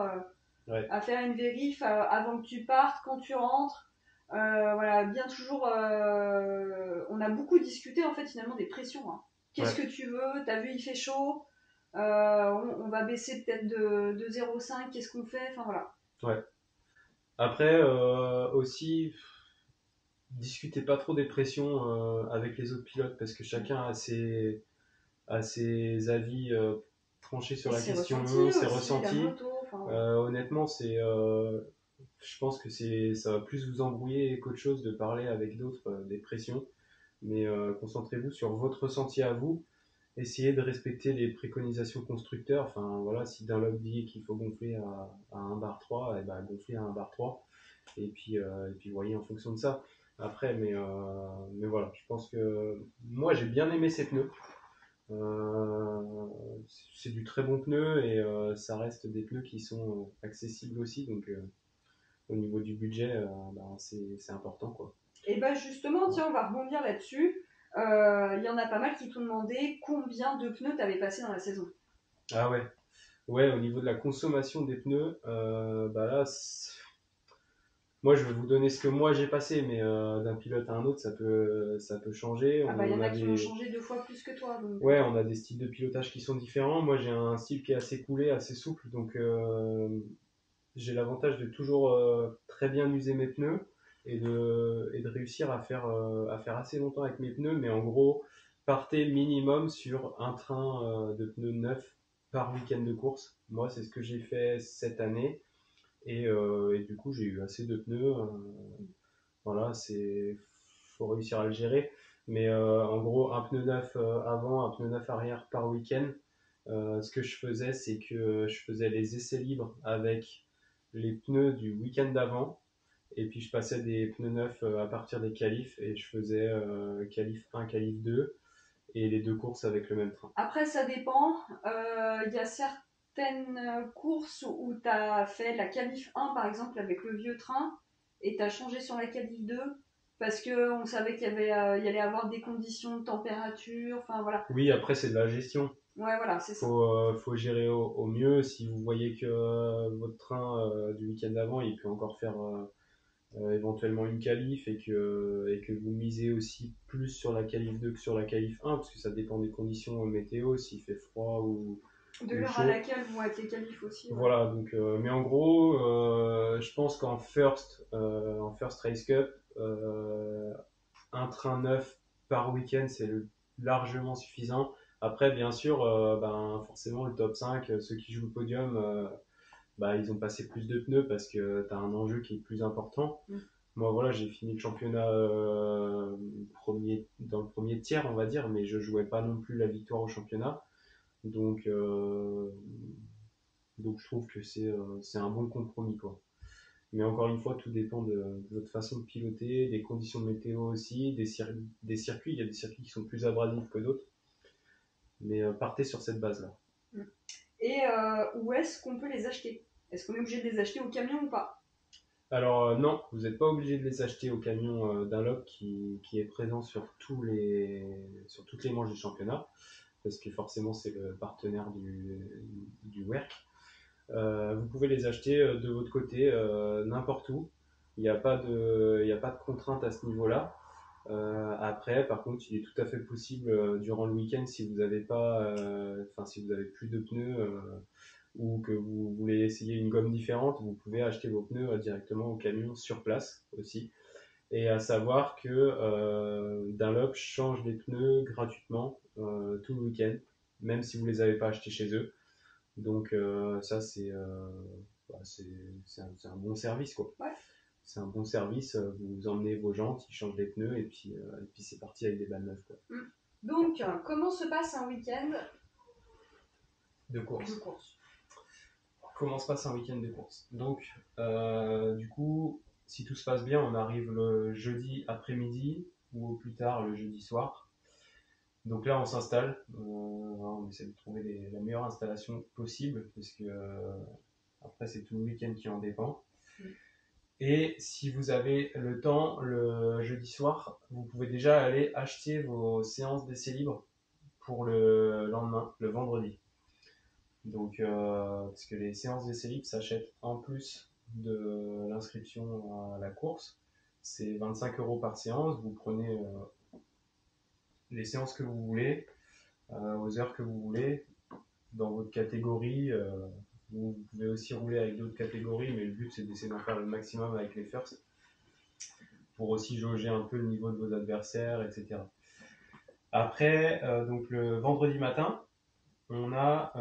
Ouais. à faire une vérif avant que tu partes, quand tu rentres. Voilà, bien toujours. On a beaucoup discuté en fait finalement des pressions. Hein. Qu'est-ce que tu veux? T'as vu, il fait chaud. On va baisser peut-être de 0,5. Qu'est-ce qu'on fait? Enfin voilà. Ouais. Après aussi, discutez pas trop des pressions avec les autres pilotes parce que chacun a ses avis tranchés sur la question, ses ressentis. Honnêtement, je pense que ça va plus vous embrouiller qu'autre chose de parler avec d'autres des pressions. Mais concentrez-vous sur votre ressenti à vous essayer de respecter les préconisations constructeurs. Enfin, voilà, si Dunlop dit qu'il faut gonfler à 1 bar 3, et ben, gonfler à 1 bar 3. Et puis voyez en fonction de ça. Après, mais voilà, je pense que moi j'ai bien aimé ces pneus. C'est du très bon pneu et ça reste des pneus qui sont accessibles aussi. Donc au niveau du budget, ben, c'est important quoi. Et bah justement, tiens, on va rebondir là-dessus. Il y en a pas mal qui t'ont demandé combien de pneus t'avais passé dans la saison. Ah ouais. Ouais, au niveau de la consommation des pneus, bah là, moi je vais vous donner ce que moi j'ai passé, mais d'un pilote à un autre, ça peut changer. Ah bah il y en On a a qui des... vont changer 2 fois plus que toi. Donc... Ouais, on a des styles de pilotage qui sont différents. Moi j'ai un style qui est assez coulé, assez souple, donc j'ai l'avantage de toujours très bien user mes pneus et de réussir à faire assez longtemps avec mes pneus, mais en gros, partez minimum sur un train de pneus neufs par week-end de course. Moi, c'est ce que j'ai fait cette année. Et du coup, j'ai eu assez de pneus. Voilà, faut réussir à le gérer. Mais en gros, un pneu neuf avant, un pneu neuf arrière par week-end. Ce que je faisais, c'est que je faisais les essais libres avec les pneus du week-end d'avant. Et puis je passais des pneus neufs à partir des qualifs. Et je faisais qualif 1, qualif 2. Et les deux courses avec le même train. Après, ça dépend. Il y a certaines courses où tu as fait la qualif 1, par exemple, avec le vieux train, et tu as changé sur la qualif 2, parce qu'on savait il y allait avoir des conditions de température, enfin voilà. Oui, après c'est de la gestion. Ouais, voilà, c'est ça. Faut gérer au mieux. Si vous voyez que votre train du week-end d'avant, il peut encore faire éventuellement une qualif et que vous misez aussi plus sur la qualif 2 que sur la qualif 1, parce que ça dépend des conditions météo, s'il fait froid De ou l'heure chaud. à laquelle vont être les qualifs aussi. Ouais. Voilà, donc, mais en gros, je pense qu'en en first Race Cup, un train neuf par week-end, c'est largement suffisant. Après, bien sûr, ben, forcément, le top 5, ceux qui jouent le podium, bah, ils ont passé plus de pneus parce que tu as un enjeu qui est plus important. Mm. Moi, voilà, j'ai fini le championnat dans le premier tiers, on va dire, mais je jouais pas non plus la victoire au championnat. Donc, donc je trouve que c'est un bon compromis, quoi. Mais encore une fois, tout dépend de votre façon de piloter, des conditions de météo aussi, des circuits. Il y a des circuits qui sont plus abrasifs que d'autres. Mais partez sur cette base-là. Et où est-ce qu'on peut les acheter? Est-ce qu'on est obligé de les acheter au camion ou pas? Alors non, vous n'êtes pas obligé de les acheter au camion Dunlop qui est présent sur toutes les manches du championnat, parce que forcément c'est le partenaire du WERC. Vous pouvez les acheter de votre côté n'importe où. Il n'y a pas de contrainte à ce niveau-là. Après, par contre, il est tout à fait possible durant le week-end si vous n'avez pas, si vous avez plus de pneus ou que vous voulez essayer une gomme différente, vous pouvez acheter vos pneus directement au camion sur place aussi. Et à savoir que Dunlop change les pneus gratuitement tout le week-end, même si vous les avez pas achetés chez eux. Donc ça c'est un bon service quoi. Ouais. C'est un bon service, vous emmenez vos jantes, ils changent les pneus et puis c'est parti avec des balles neuves quoi. Donc, comment se passe un week-end De course. de course? Comment se passe un week-end de course? Donc du coup, si tout se passe bien, on arrive le jeudi après-midi ou au plus tard le jeudi soir. Donc là, on s'installe, on essaie de trouver la meilleure installation possible parce que après c'est tout le week-end qui en dépend. Et si vous avez le temps, le jeudi soir, vous pouvez déjà aller acheter vos séances d'essai libre pour le lendemain, le vendredi. Donc, parce que les séances d'essai libre s'achètent en plus de l'inscription à la course. C'est 25 € par séance. Vous prenez les séances que vous voulez, aux heures que vous voulez, dans votre catégorie. Vous pouvez aussi rouler avec d'autres catégories, mais le but c'est d'essayer d'en faire le maximum avec les firsts pour aussi jauger un peu le niveau de vos adversaires, etc. Après, donc le vendredi matin, on a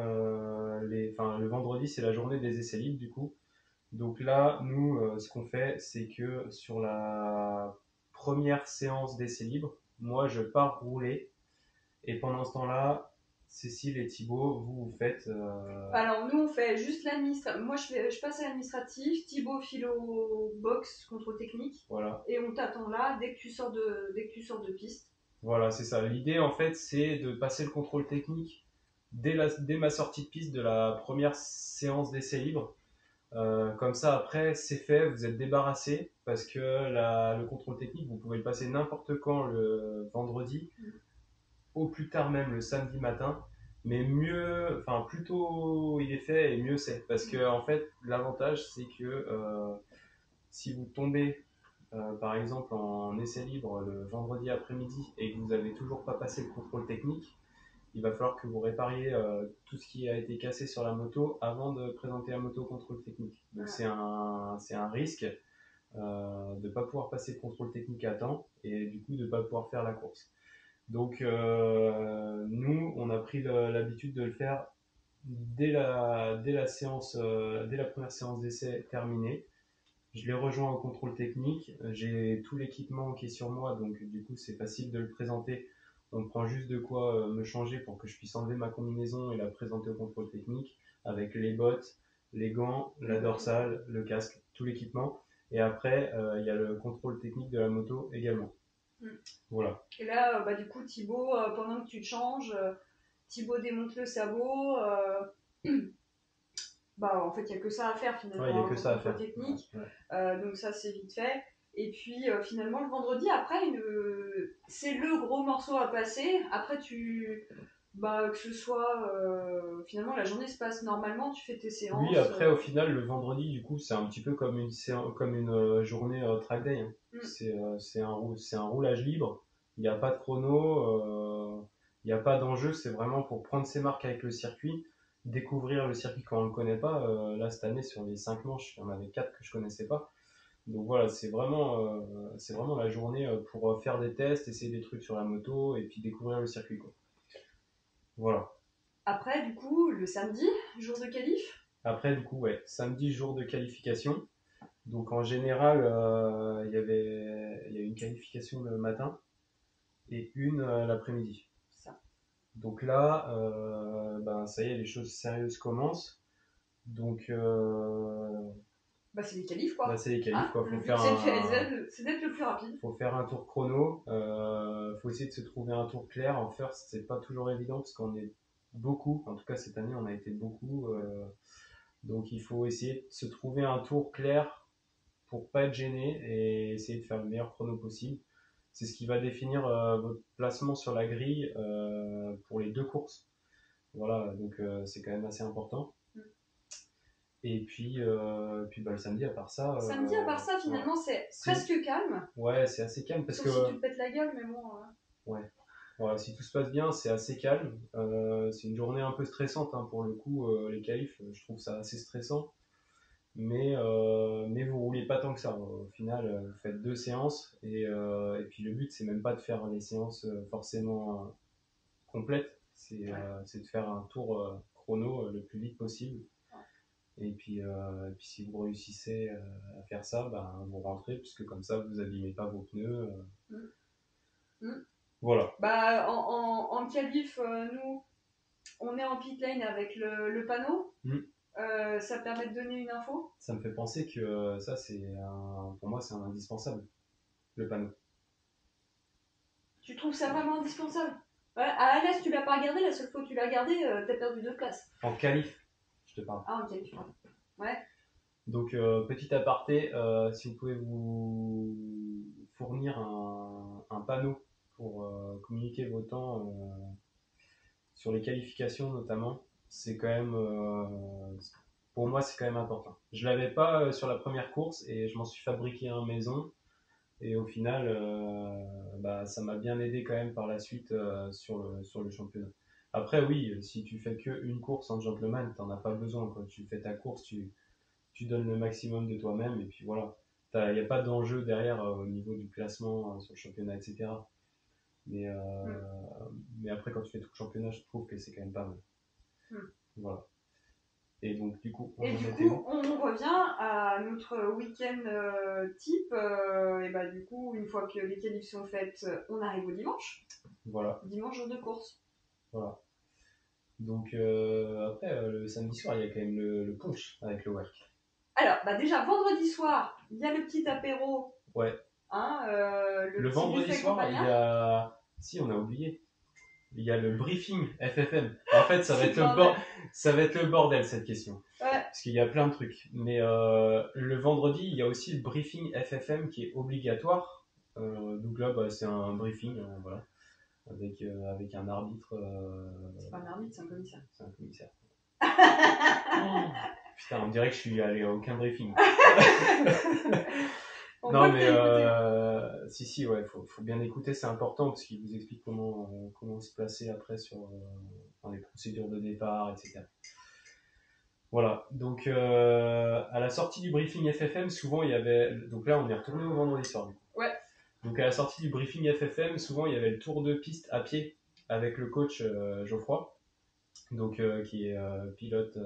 le vendredi c'est la journée des essais libres du coup. Donc là, nous, ce qu'on fait, c'est que sur la première séance d'essais libres, moi je pars rouler et pendant ce temps-là, Cécile et Thibaut, vous faites... Alors nous on fait juste l'administratif. Moi je passe à l'administratif, Thibaut philo box contrôle technique. Voilà. Et on t'attend là dès que tu sors de piste. Voilà, c'est ça. L'idée, en fait, c'est de passer le contrôle technique dès ma sortie de piste de la première séance d'essai libre. Comme ça, après, c'est fait, vous êtes débarrassé parce que le contrôle technique, vous pouvez le passer n'importe quand le vendredi, au plus tard même le samedi matin. Mais mieux, enfin, plus tôt il est fait et mieux c'est. Parce que, en fait, l'avantage, c'est que si vous tombez par exemple en essai libre le vendredi après-midi et que vous n'avez toujours pas passé le contrôle technique, il va falloir que vous répariez tout ce qui a été cassé sur la moto avant de présenter la moto au contrôle technique. Donc c'est un risque de ne pas pouvoir passer le contrôle technique à temps et du coup de ne pas pouvoir faire la course. Donc nous, on a pris l'habitude de le faire dès la séance, dès la première séance d'essai terminée. Je les rejoins au contrôle technique. J'ai tout l'équipement qui est sur moi, donc du coup c'est facile de le présenter. On prend juste de quoi me changer pour que je puisse enlever ma combinaison et la présenter au contrôle technique avec les bottes, les gants, la dorsale, le casque, tout l'équipement. Et après, il y a le contrôle technique de la moto également. Voilà. Et là, du coup, Thibaut, pendant que tu te changes, Thibaut démonte le sabot. En fait, il n'y a que ça à faire finalement. Il n'y a que ça à faire. Technique. Donc ça, c'est vite fait. Et puis finalement, le vendredi, après, c'est le gros morceau à passer. Après, que ce soit finalement la journée se passe normalement, tu fais tes séances. Oui, après au final le vendredi du coup c'est un petit peu comme une journée track day. C'est un roulage libre. Il n'y a pas de chrono, il n'y a pas d'enjeu. C'est vraiment pour prendre ses marques avec le circuit, découvrir le circuit quand on le connaît pas. Là cette année sur les 5 manches, il y en avait 4 que je connaissais pas. Donc voilà, c'est vraiment la journée pour faire des tests, essayer des trucs sur la moto et puis découvrir le circuit quoi. Voilà. Après, du coup, le samedi, jour de qualif. Après, du coup, ouais, samedi, jour de qualification. Donc en général, il y a une qualification le matin et une l'après-midi. Ça. Donc là, ça y est, les choses sérieuses commencent. Donc c'est les qualifs quoi. c'est les qualifs quoi. C'est d'être le plus rapide. Faut faire un tour chrono. Faut essayer de se trouver un tour clair. En first, c'est pas toujours évident parce qu'on est beaucoup. En tout cas cette année, on a été beaucoup. Donc il faut essayer de se trouver un tour clair pour pas être gêné et essayer de faire le meilleur chrono possible. C'est ce qui va définir votre placement sur la grille pour les 2 courses. Voilà, donc c'est quand même assez important. Et puis le samedi, à part ça... finalement, c'est presque calme. Ouais, c'est assez calme parce Sauf si tu te pètes la gueule, mais bon... Ouais. Voilà, si tout se passe bien, c'est assez calme. C'est une journée un peu stressante pour le coup. Les qualifs, je trouve ça assez stressant. Mais vous roulez pas tant que ça. Au final, vous faites 2 séances et puis le but, c'est même pas de faire les séances forcément complètes. C'est de faire un tour chrono le plus vite possible. Et puis si vous réussissez à faire ça, vous rentrez, puisque comme ça, vous abîmez pas vos pneus. Voilà. En qualif, nous, on est en pit lane avec le panneau. Ça permet de donner une info. Ça me fait penser que ça, pour moi, c'est un indispensable, le panneau. Tu trouves ça vraiment indispensable? Ouais, à Alès, tu l'as pas regardé, la seule fois que tu l'as regardé, t'as perdu 2 places. En qualif, je te parle. Ah, en qualif, ouais. Donc, petit aparté, si vous pouvez vous fournir un panneau pour communiquer vos temps sur les qualifications notamment, c'est quand même, pour moi, c'est quand même important. Je l'avais pas sur la première course et je m'en suis fabriqué un maison. Et au final, ça m'a bien aidé quand même par la suite sur le championnat. Après, oui, si tu fais qu'une course en gentleman, t'en as pas besoin, quoi. Tu fais ta course, tu donnes le maximum de toi-même et puis voilà. Il n'y a pas d'enjeu derrière au niveau du classement sur le championnat, etc. Mais après, quand tu fais tout le championnat, je trouve que c'est quand même pas mal. Voilà. Et donc, du coup, on revient à notre week-end type. Du coup, une fois que les qualifs sont faites, on arrive au dimanche. Voilà. Dimanche, jour de course. Voilà. Donc après, le samedi soir, il y a quand même le punch avec le work. Alors, déjà, vendredi soir, il y a le petit apéro. Ouais. Hein, Le petit vendredi buffet soir, il y compagnon. a... Si, on a oublié. Il y a le briefing FFM. En fait, ça va être le bordel, cette question. Ouais. Parce qu'il y a plein de trucs. Mais le vendredi, il y a aussi le briefing FFM qui est obligatoire. Donc là, c'est un briefing, voilà, avec un arbitre. C'est pas un arbitre, c'est un commissaire. C'est un commissaire. Putain, on dirait que je suis allé à aucun briefing. Non, mais si, ouais, faut bien écouter, c'est important parce qu'il vous explique comment se placer après dans les procédures de départ, etc. Voilà, donc à la sortie du briefing FFM, souvent il y avait. Donc là, on est retourné au vendredi soir. Du coup. Ouais. Donc à la sortie du briefing FFM, souvent il y avait le tour de piste à pied avec le coach Geoffroy, donc qui est pilote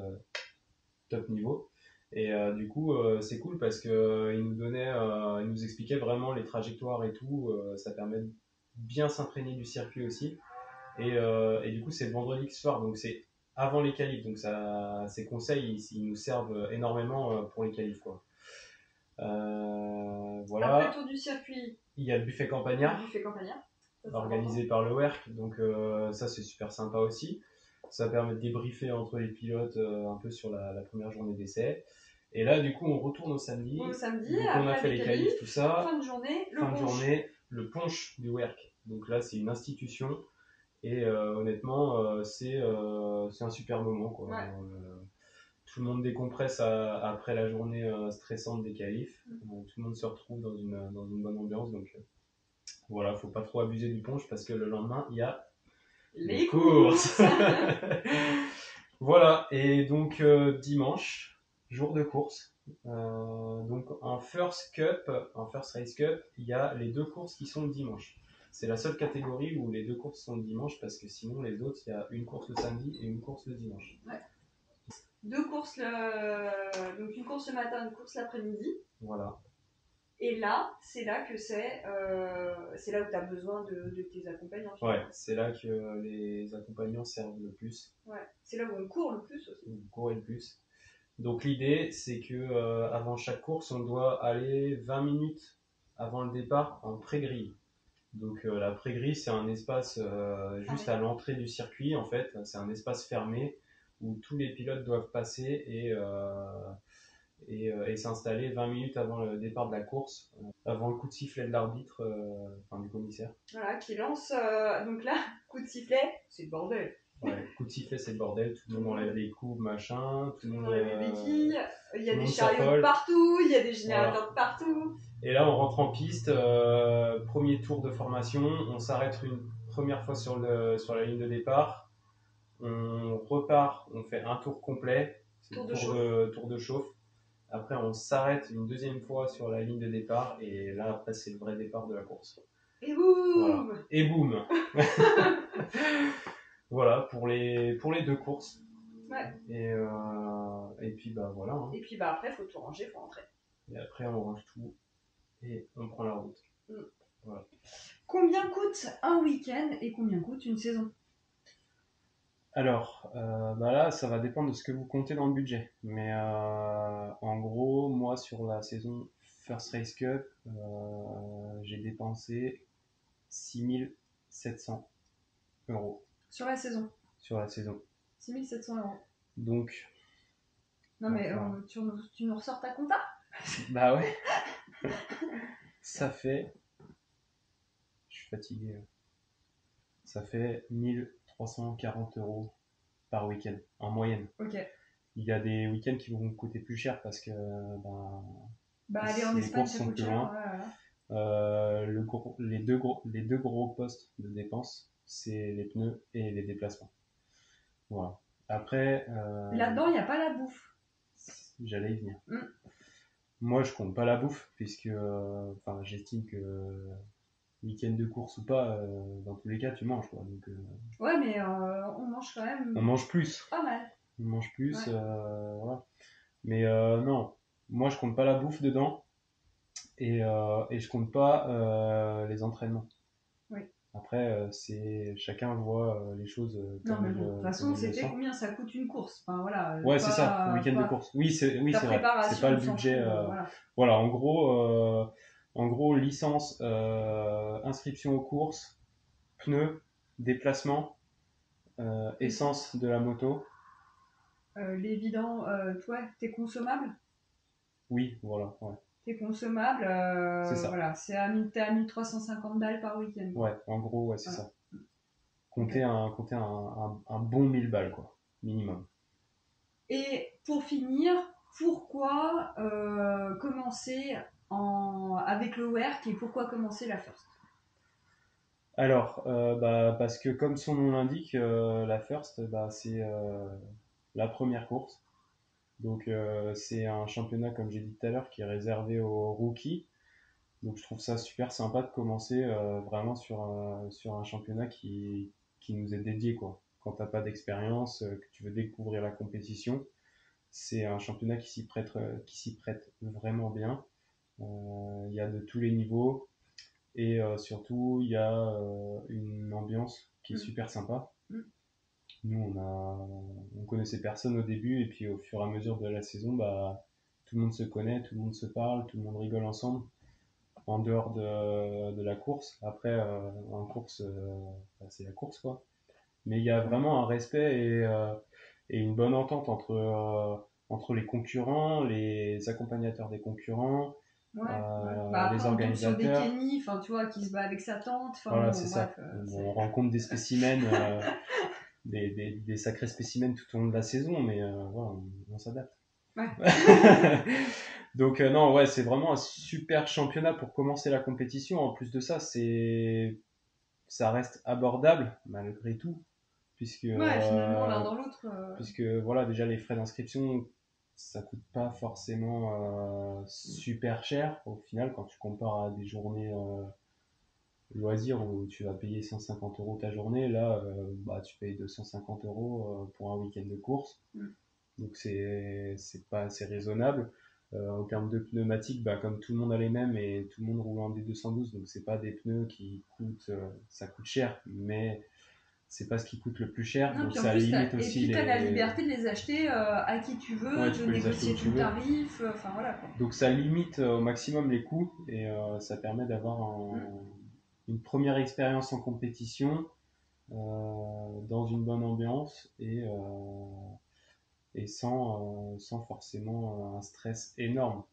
top niveau. Et du coup, c'est cool parce que il nous expliquait vraiment les trajectoires et tout. Ça permet de bien s'imprégner du circuit aussi. Et du coup, c'est le vendredi soir, donc c'est avant les qualifs. Donc ces conseils, ils nous servent énormément pour les qualifs, quoi. Voilà. Après le tour du circuit, il y a le buffet campagnard. Organisé par le WERC. Donc ça, c'est super sympa aussi. Ça permet de débriefer entre les pilotes un peu sur la première journée d'essai. Et là, du coup, on retourne au samedi. Donc on a fait les qualifs, tout ça. Fin de journée, le punch du WERC. Donc là, c'est une institution. Et honnêtement, c'est un super moment, quoi. Ouais. Tout le monde décompresse après la journée stressante des qualifs. Tout le monde se retrouve dans une bonne ambiance. Donc voilà, faut pas trop abuser du punch parce que le lendemain, il y a les courses. Voilà, et donc dimanche, jour de course. Donc en First Race Cup, il y a les deux courses qui sont le dimanche. C'est la seule catégorie où les deux courses sont le dimanche parce que sinon les autres, il y a une course le samedi et une course le dimanche. Ouais. Deux courses, donc une course le matin, une course l'après-midi. Voilà. Et là, c'est là que c'est là où tu as besoin de tes accompagnants. Ouais, c'est là que les accompagnants servent le plus. Ouais, c'est là où on court le plus aussi. On court le plus. Donc l'idée, c'est que avant chaque course, on doit aller 20 minutes avant le départ en pré-grille. Donc la pré-grille, c'est un espace juste à l'entrée du circuit, en fait. C'est un espace fermé où tous les pilotes doivent passer et s'installer 20 minutes avant le départ de la course, avant le coup de sifflet de l'arbitre, enfin du commissaire. Voilà, qui lance. Donc là, coup de sifflet, c'est le bordel. Ouais, coup de sifflet, c'est le bordel. Tout le monde enlève les coups, machin. Tout le monde enlève les béquilles. Il y a des chariots s'affole. de partout, il y a des générateurs de partout. Et là, on rentre en piste. Premier tour de formation. On s'arrête une première fois sur la ligne de départ. On repart, on fait un tour complet. Tour de chauffe. Après, on s'arrête une deuxième fois sur la ligne de départ. Et là, après, c'est le vrai départ de la course. Et boum Voilà. Et boum Voilà, pour les deux courses. Ouais. Et puis, voilà. Hein. Et puis, après, il faut tout ranger, il faut rentrer. Et après, on range tout. Et on prend la route. Voilà. Combien coûte un week-end et combien coûte une saison? Alors, là, ça va dépendre de ce que vous comptez dans le budget. Mais en gros, moi, sur la saison First Race Cup, j'ai dépensé 6700 €. Sur la saison. 6700 €. Donc. Non, mais tu nous ressors ta compta? Bah ouais. Ça fait. Je suis fatigué. Ça fait 1340 € par week-end, en moyenne. Ok. Il y a des week-ends qui vont me coûter plus cher parce que aller en Espagne, ça coûte cher. Les deux gros postes de dépenses, c'est les pneus et les déplacements. Voilà. Après. Là-dedans, il n'y a pas la bouffe. J'allais y venir. Moi, je compte pas la bouffe puisque j'estime que week-end de course ou pas, dans tous les cas, tu manges, quoi. Donc, ouais, mais on mange quand même. On mange plus. Pas mal. On mange plus, ouais. Voilà. Mais non, moi, je compte pas la bouffe dedans et je compte pas les entraînements. Oui. Après, chacun voit les choses Non, comme mais il, bon, de toute comme façon, il le c'était sent. combien ça coûte une course? Enfin, voilà, Ouais, c'est ça, le week-end de course. Oui, c'est ta vrai. C'est préparation, pas le on s'en budget. fout, voilà. Voilà, en gros, licence, inscription aux courses, pneus, déplacement, essence de la moto. L'évident, toi, t'es consommable? Oui, voilà, ouais. T'es consommable, C'est ça. voilà, t'es à 1350 balles par week-end. Ouais, en gros, ouais, c'est Voilà. ça. Comptez un bon 1000 balles, quoi, minimum. Et pour finir, pourquoi commencer avec le WERC et pourquoi commencer la First? Alors, parce que comme son nom l'indique, la First, c'est la première course. Donc, c'est un championnat, comme j'ai dit tout à l'heure, qui est réservé aux rookies. Donc, je trouve ça super sympa de commencer vraiment sur un championnat qui nous est dédié, quoi. Quand t'as pas d'expérience, que tu veux découvrir la compétition, c'est un championnat qui s'y prête vraiment bien. Il y a de tous les niveaux et surtout il y a une ambiance qui est super sympa. Nous on connaissait personne au début et puis au fur et à mesure de la saison, tout le monde se connaît, tout le monde se parle, tout le monde rigole ensemble en dehors de la course. Après en course, c'est la course quoi. Mais il y a vraiment un respect et une bonne entente entre les concurrents, les accompagnateurs des concurrents, Ouais. les Après, on tombe sur des organisateurs. Kenny, enfin, tu vois, qui se bat avec sa tante. Enfin, Voilà, bon, c'est bref, ça. On rencontre des spécimens, des sacrés spécimens tout au long de la saison, mais voilà, on s'adapte. Ouais. Donc non, ouais, c'est vraiment un super championnat pour commencer la compétition. En plus de ça, ça reste abordable malgré tout, puisque Ouais, finalement, l'un dans l'autre. puisque voilà, déjà les frais d'inscription, ça coûte pas forcément super cher au final quand tu compares à des journées loisirs où tu vas payer 150 € ta journée. Là, tu payes 250 € pour un week-end de course. Donc c'est raisonnable. En termes de pneumatiques, comme tout le monde a les mêmes et tout le monde roule en D212, donc c'est pas des pneus qui coûtent, ça coûte cher, mais c'est pas ce qui coûte le plus cher. Non, Donc puis en ça plus, limite aussi t'as la liberté de les acheter à qui tu veux, Ouais, de tu peux les acheter négocier où tu ton veux. tarif, enfin voilà quoi. Donc ça limite au maximum les coûts et ça permet d'avoir une première expérience en compétition dans une bonne ambiance et sans forcément un stress énorme.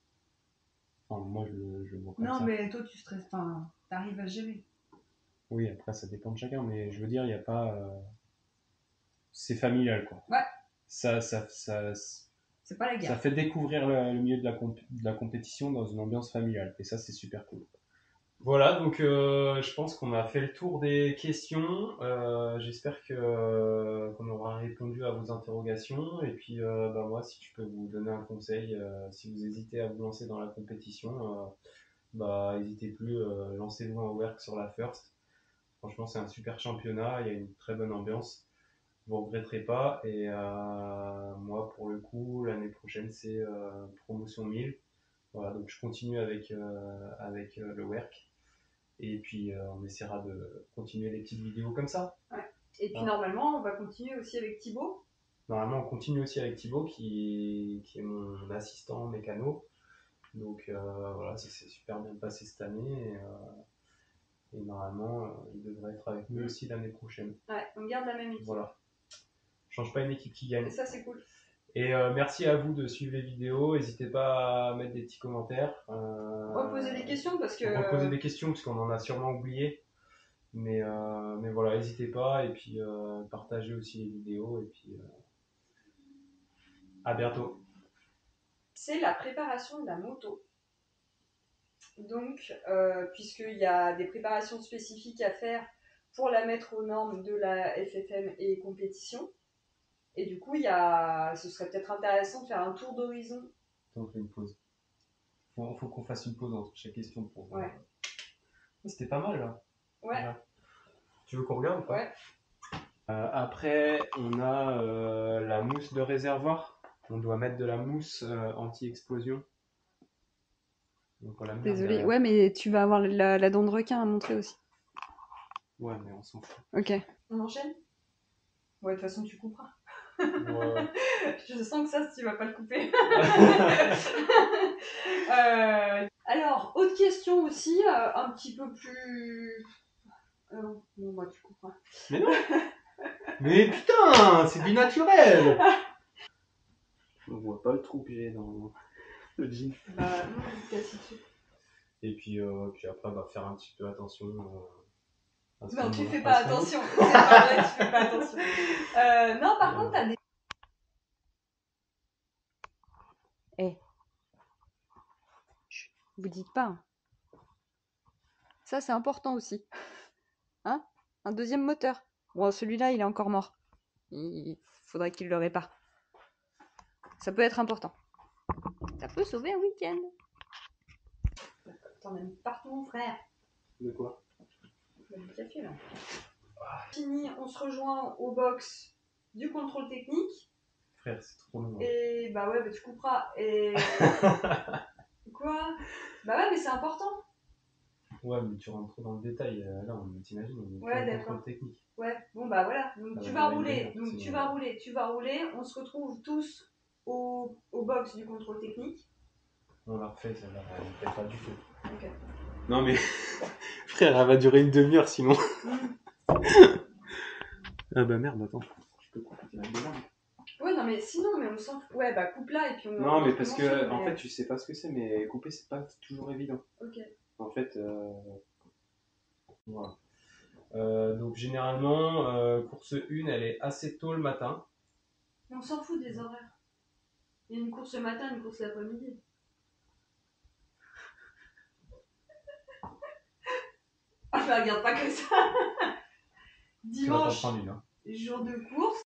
Enfin, moi je le vois comme Non, ça. mais toi, tu stresses, enfin, t'arrives à gérer. Oui, après ça dépend de chacun, mais je veux dire, il n'y a pas. C'est familial quoi. Ouais. Ça C'est pas la guerre. ça fait découvrir le milieu de la compétition dans une ambiance familiale et ça c'est super cool. Voilà, donc je pense qu'on a fait le tour des questions. J'espère qu'on aura répondu à vos interrogations. Et puis, moi, si je peux vous donner un conseil, si vous hésitez à vous lancer dans la compétition, n'hésitez plus, lancez-vous en work sur la First. Franchement, c'est un super championnat, il y a une très bonne ambiance. Vous ne regretterez pas. Et moi, pour le coup, l'année prochaine, c'est promotion 1000. Voilà, donc je continue avec le work. Et puis on essaiera de continuer les petites vidéos comme ça. Ouais. Et puis normalement, on va continuer aussi avec Thibaut. Normalement, on continue aussi avec Thibaut qui est mon assistant mécano. Donc voilà, ça s'est super bien passé cette année. Et normalement, il devrait être avec nous aussi l'année prochaine. Ouais, on garde la même équipe. Voilà. Change pas une équipe qui gagne. Et ça, c'est cool. Et merci à vous de suivre les vidéos. N'hésitez pas à mettre des petits commentaires. Reposer des questions parce que. Reposer des questions parce qu'on en a sûrement oublié. Mais voilà, n'hésitez pas. Et puis partagez aussi les vidéos. Et puis à bientôt. C'est la préparation de la moto. Donc, puisqu'il y a des préparations spécifiques à faire pour la mettre aux normes de la FFM et compétition. Et du coup, ce serait peut-être intéressant de faire un tour d'horizon. On fait une pause. Faut qu'on fasse une pause entre chaque question. Ouais. C'était pas mal là. Ouais. Voilà. Tu veux qu'on regarde ou pas? Ouais. Après, on a la mousse de réservoir. On doit mettre de la mousse anti-explosion. Désolée, ouais, mais tu vas avoir la dent de requin à montrer aussi. Ouais, mais on s'en fout. Ok. On enchaîne? Ouais, de toute façon, tu couperas. Ouais. Je sens que ça, tu vas pas le couper. Alors, autre question aussi, un petit peu plus... bon, bah, tu couperas. Mais non. Mais putain, c'est du naturel. On voit pas le trou que j'ai dans le jean. Bah, non, je te casse dessus. Et puis après, bah, faire un petit peu attention. À ce Non, tu moment-là. fais pas attention. C'est pas vrai, tu fais pas attention. Non, par contre, t'as des... Vous dites pas. Ça, c'est important aussi. Hein? Un deuxième moteur. Bon, celui-là, il est encore mort. Il faudrait qu'il le répare. Ça peut être important. Ça peut sauver un week-end. T'en as mis partout, mon frère. De quoi? Du café, là. Fini, on se rejoint au box du contrôle technique. Frère, c'est trop long. Et bah ouais, bah tu couperas. Et... Quoi? Bah ouais, mais c'est important. Ouais, mais tu rentres trop dans le détail. Là, on t'imagine, on est Ouais, que d'accord. contrôle technique. Ouais, bon bah voilà. Donc tu vas rouler. Donc c'est tu vas rouler, tu vas rouler. On se retrouve tous au box du contrôle technique. On l'a refait, celle-là, elle ne fait pas du tout. Ok. Non mais frère, elle va durer une demi-heure sinon. Ah bah merde, attends. Je peux couper la demande. Ouais, non mais sinon, mais on s'en fout. Ouais, bah coupe là et puis on... Non mais parce que mentionne, en mais- fait tu sais pas ce que c'est, mais couper c'est pas toujours évident. Ok. En fait, Voilà. Donc généralement, course 1, elle est assez tôt le matin. On s'en fout des horaires. Il y a une course le matin, une course l'après-midi. Ah bah regarde pas que ça. Tu vas pas Dimanche, prendre une. Hein. jour de course.